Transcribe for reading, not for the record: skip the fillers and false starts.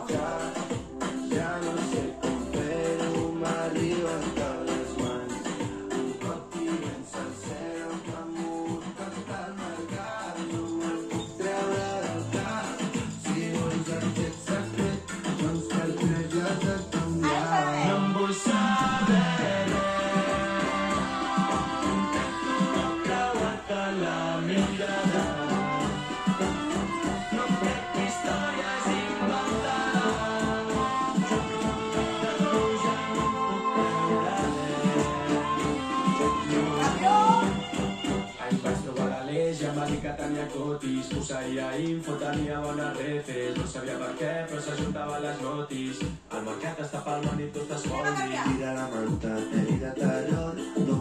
desitjar. Ja no sé com fer-ho, m'arriba hasta les mans. Un cop tinguem sencer el clamor que està al mercat, no me'l puc treure del cap. Si vols aquest secret, doncs cal que ja t'has canviat. No em vull saber res, intento no creuar-te la mirada. No crec que històries inventades, de tu ja no em puc creure res. Ahir vaig trobar l'Aleix i em va dir que tenia cotis, posseïa info, tenia bones refes, no sabia per què, però s'ajuntava a les notis. El mercat està palmant i tu estàs foli. Tira la manta, te dirà terror, no